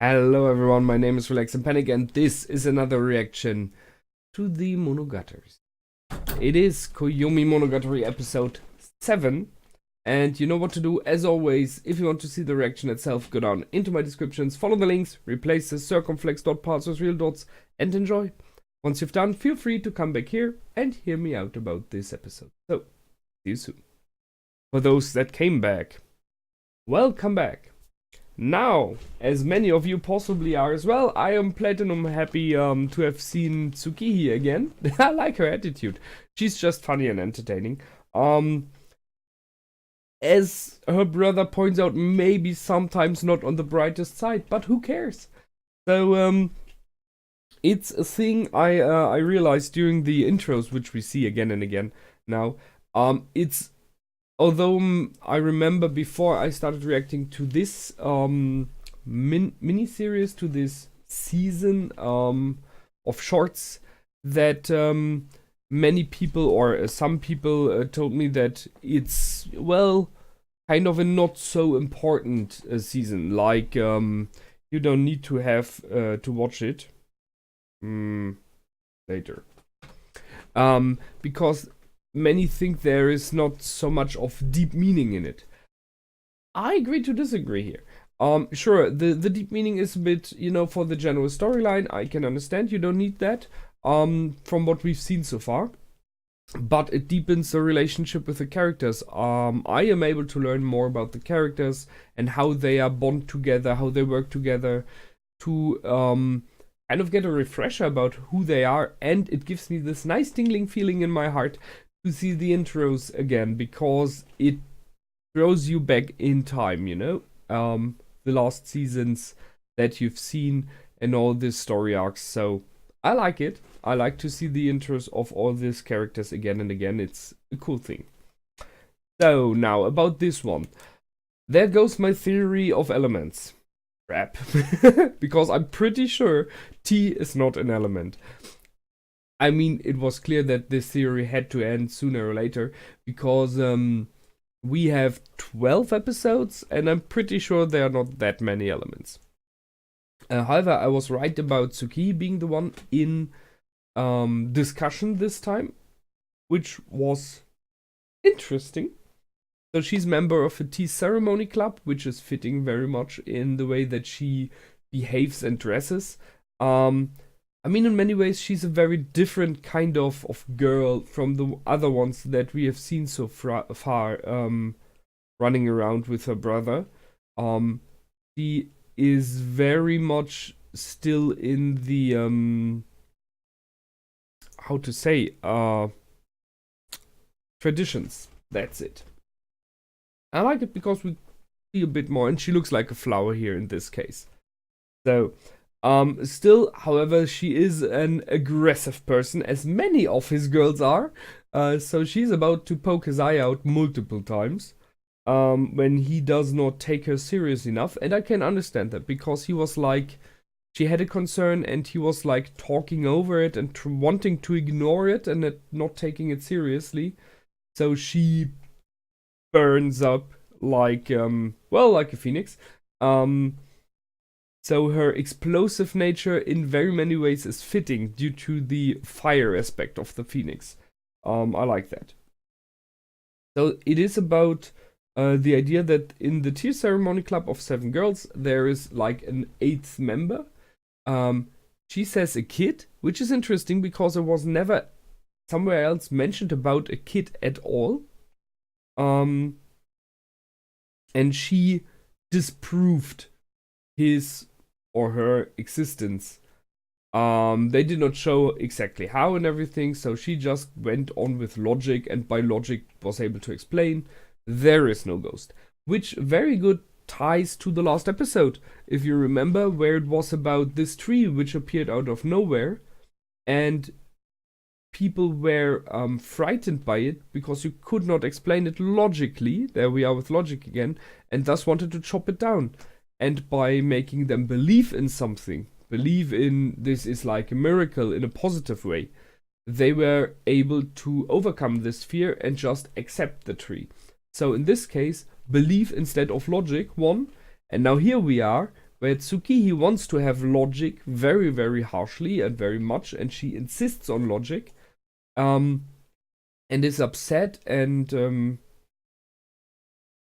Hello everyone, my name is Relax and Panic and this is another reaction to the Monogatari. It is Koyomimonogatari episode 7 and you know what to do. As always, if you want to see the reaction itself, go down into my descriptions, follow the links, replace the circumflex dot parts with real dots and enjoy. Once you've done, feel free to come back here and hear me out about this episode. So, see you soon. For those that came back, welcome back. Now, as many of you possibly are as well, I am platinum happy to have seen Tsukihi again. I like her attitude. She's just funny and entertaining. As her brother points out, maybe sometimes not on the brightest side, but who cares? So, it's a thing I realized during the intros, which we see again and again now. Although I remember before I started reacting to this mini-series, to this season of shorts, that many people or some people told me that it's, well, kind of a not so important season. Like, you don't need to have to watch it later. Because many think there is not so much of deep meaning in it. I agree to disagree here. Sure, the deep meaning is a bit, for the general storyline. I can understand you don't need that, from what we've seen so far. But it deepens the relationship with the characters. I am able to learn more about the characters and how they are bond together, how they work together, to kind of get a refresher about who they are. And it gives me this nice tingling feeling in my heart to see the intros again, because it throws you back in time, the last seasons that you've seen and all these story arcs. So I like it. I like to see the intros of all these characters again and again. It's a cool thing. So now about this one. There goes my theory of elements. Crap. Because I'm pretty sure T is not an element. I mean, it was clear that this theory had to end sooner or later, because we have 12 episodes, and I'm pretty sure there are not that many elements. However, I was right about Tsuki being the one in discussion this time, which was interesting. So she's member of a tea ceremony club, which is fitting very much in the way that she behaves and dresses. I mean, in many ways, she's a very different kind of girl from the other ones that we have seen so far, running around with her brother. She is very much still in the, how to say, traditions. That's it. I like it because we see a bit more, and she looks like a flower here in this case. So, still, however, she is an aggressive person, as many of his girls are. So she's about to poke his eye out multiple times when he does not take her serious enough. And I can understand that, because he was like, she had a concern and he was like talking over it and wanting to ignore it and not taking it seriously. So she burns up like, well, like a phoenix. So her explosive nature in very many ways is fitting due to the fire aspect of the phoenix. I like that. So it is about the idea that in the tea ceremony club of 7 girls, there is like an 8th member. She says a kid, which is interesting because there was never somewhere else mentioned about a kid at all. And she disproved his or her existence. They did not show exactly how and everything, so she just went on with logic, and by logic was able to explain there is no ghost. Which very good ties to the last episode, if you remember, where it was about this tree which appeared out of nowhere, and people were frightened by it because you could not explain it logically. There we are with logic again, and thus wanted to chop it down. And by making them believe in something, believe in this is like a miracle in a positive way, they were able to overcome this fear and just accept the tree. So in this case, belief instead of logic won, and now here we are, where Tsuki, he wants to have logic very, very harshly and very much, and she insists on logic, and is upset and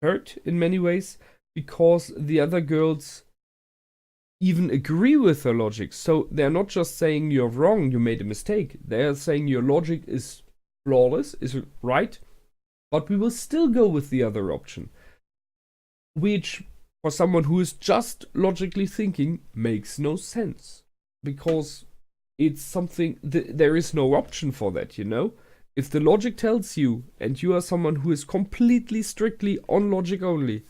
hurt in many ways because the other girls even agree with her logic. So they're not just saying you're wrong, you made a mistake. They're saying your logic is flawless, is right, but we will still go with the other option. Which, for someone who is just logically thinking, makes no sense. Because it's something, there is no option for that, you know? If the logic tells you, and you are someone who is completely strictly on logic only,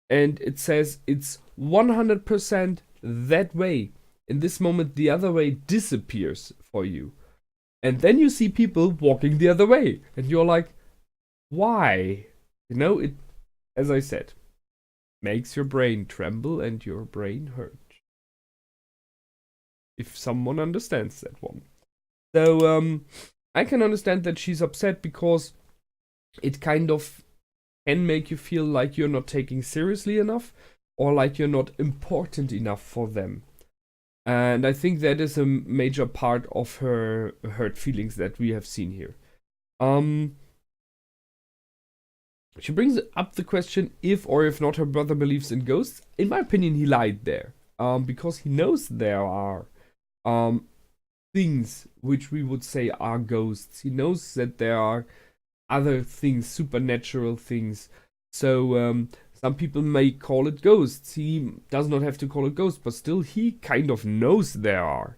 and it says it's 100% that way, in this moment the other way disappears for you. And then you see people walking the other way, and you're like, why? You know, it, as I said, makes your brain tremble and your brain hurt. If someone understands that one. So, I can understand that she's upset because it kind of can make you feel like you're not taking seriously enough, or like you're not important enough for them. And I think that is a major part of her hurt feelings that we have seen here. She brings up the question if or if not her brother believes in ghosts. In my opinion, he lied there. Because he knows there are things which we would say are ghosts. He knows that there are other things, supernatural things. So some people may call it ghosts. He does not have to call it ghosts, but still he kind of knows there are.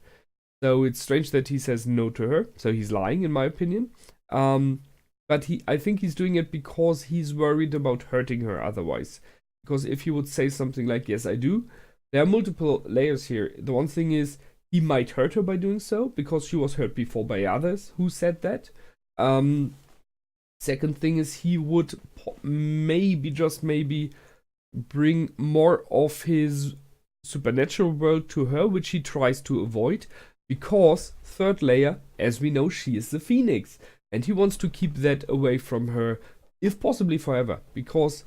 So it's strange that he says no to her. So he's lying, in my opinion. But I think he's doing it because he's worried about hurting her otherwise. Because if he would say something like, yes, I do, there are multiple layers here. The one thing is, he might hurt her by doing so, because she was hurt before by others who said that. Second thing is, he would maybe, just maybe, bring more of his supernatural world to her, which he tries to avoid. Because, third layer, as we know, she is the Phoenix. And he wants to keep that away from her, if possibly forever. Because,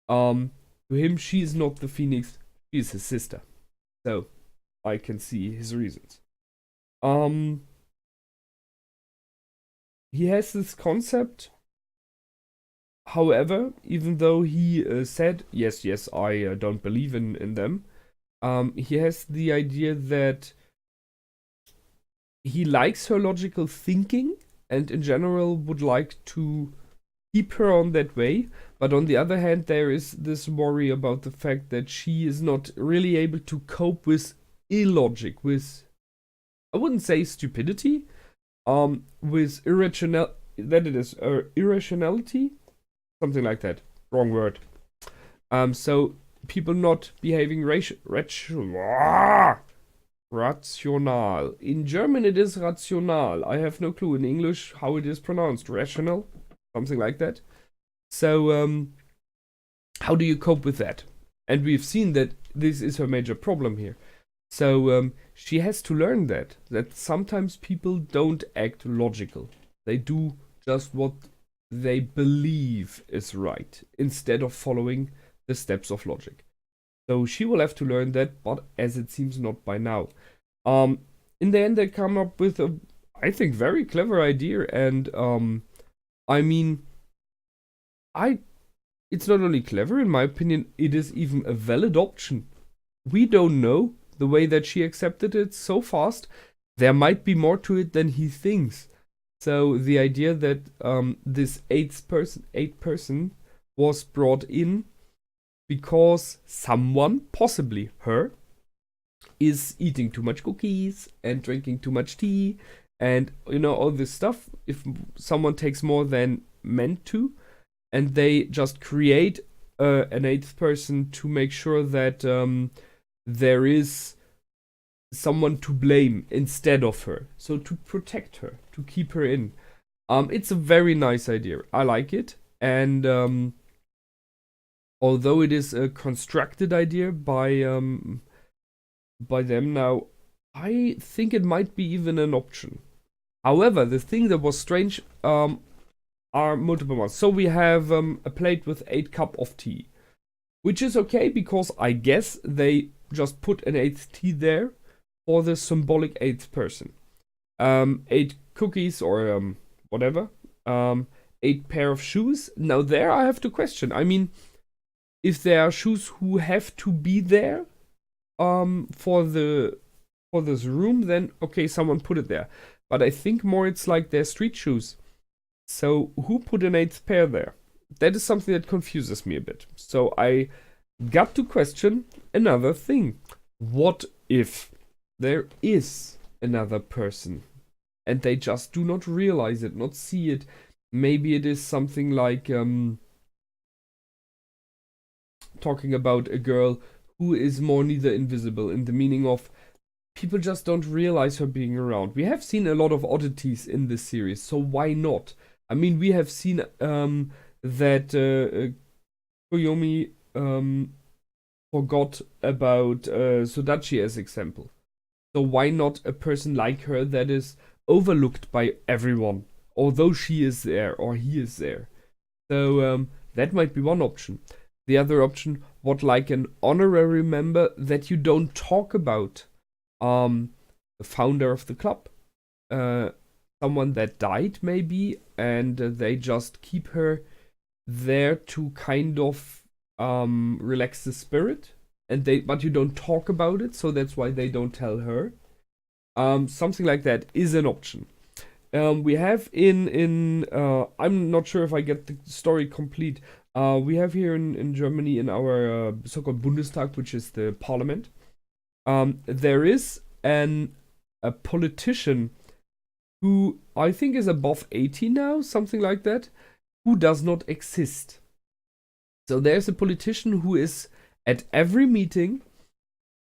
to him, she is not the Phoenix, she is his sister. So, I can see his reasons. He has this concept. However, even though he said, yes, I don't believe in them, he has the idea that he likes her logical thinking and in general would like to keep her on that way. But on the other hand, there is this worry about the fact that she is not really able to cope with illogic, with, I wouldn't say stupidity, with irrationality, something like that. Wrong word. So people not behaving rational. In German it is rational. I have no clue in English how it is pronounced. Rational, something like that. So how do you cope with that? And we've seen that this is her major problem here. So she has to learn that sometimes people don't act logical. They do just what they believe is right, instead of following the steps of logic. So she will have to learn that, but as it seems not by now. In the end, they come up with a, I think, very clever idea, and I mean, it's not only clever, in my opinion, it is even a valid option. We don't know. The way that she accepted it so fast, there might be more to it than he thinks. So the idea that this eighth person was brought in because someone, possibly her, is eating too much cookies and drinking too much tea and, you know, all this stuff. If someone takes more than meant to, and they just create an eighth person to make sure that there is someone to blame instead of her. So to protect her, to keep her in. It's a very nice idea. I like it. And although it is a constructed idea by them now, I think it might be even an option. However, the thing that was strange are multiple ones. So we have a plate with 8 cups of tea. Which is okay, because I guess they just put an 8th tea there for the symbolic 8th person. 8 cookies or whatever. 8 pair of shoes. Now there I have to question. I mean, if there are shoes who have to be there for this room, then okay, someone put it there. But I think more it's like they're street shoes. So who put an 8th pair there? That is something that confuses me a bit. So I got to question another thing. What if there is another person and they just do not realize it, not see it? Maybe it is something like talking about a girl who is more neither invisible, in the meaning of people just don't realize her being around. We have seen a lot of oddities in this series, so why not? I mean, we have seen that Koyomi forgot about Sodachi as example. So why not a person like her that is overlooked by everyone, although she is there or he is there? So that might be one option. The other option, what like an honorary member that you don't talk about? The founder of the club, someone that died maybe, and they just keep her there to kind of relax the spirit, and but you don't talk about it, so that's why they don't tell her. Something like that is an option. We have in I'm not sure if I get the story complete. We have here in Germany, in our so-called Bundestag, which is the parliament, there is a politician who I think is above 80 now, something like that, who does not exist. So there's a politician who is at every meeting,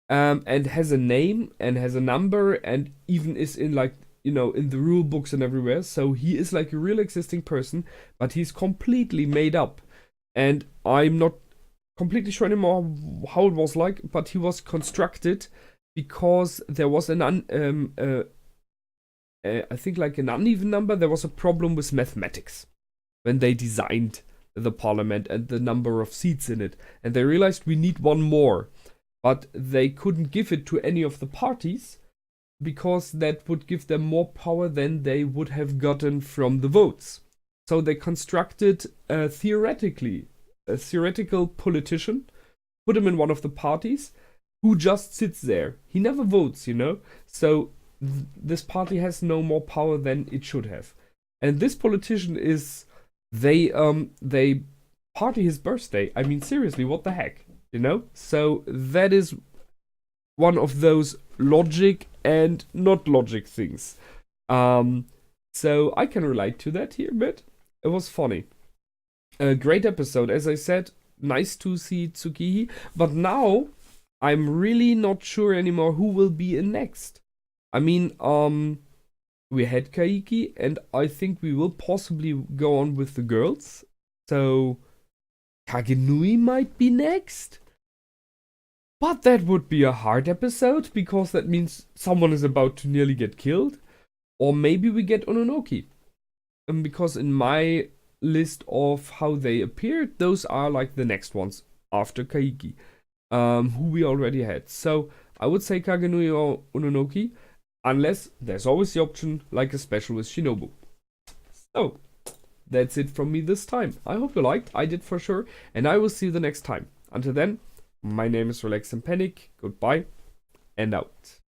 and has a name and has a number and even is in, like, you know, in the rule books and everywhere. So he is like a real existing person, but he's completely made up. And I'm not completely sure anymore how it was like, but he was constructed because there was an I think like an uneven number. There was a problem with mathematics when they designed the parliament and the number of seats in it, and they realized we need one more, but they couldn't give it to any of the parties because that would give them more power than they would have gotten from the votes. So they constructed a theoretical politician, put him in one of the parties, who just sits there. He never votes, you know? So this party has no more power than it should have. And this politician is, they party his birthday. I mean, seriously, what the heck, you know? So that is one of those logic and not logic things. So I can relate to that here a bit. It was funny. A great episode, as I said. Nice to see Tsukihi, but now I'm really not sure anymore who will be in next. I mean, we had Kaiki, and I think we will possibly go on with the girls. So Kagenui might be next. But that would be a hard episode, because that means someone is about to nearly get killed. Or maybe we get Ononoki. Because in my list of how they appeared, those are like the next ones after Kaiki, who we already had. So I would say Kagenui or Ononoki, unless there's always the option like a special with Shinobu. So that's it from me this time. I hope you liked. I did for sure, and I will see you the next time. Until then, my name is Relax and Panic. Goodbye and out.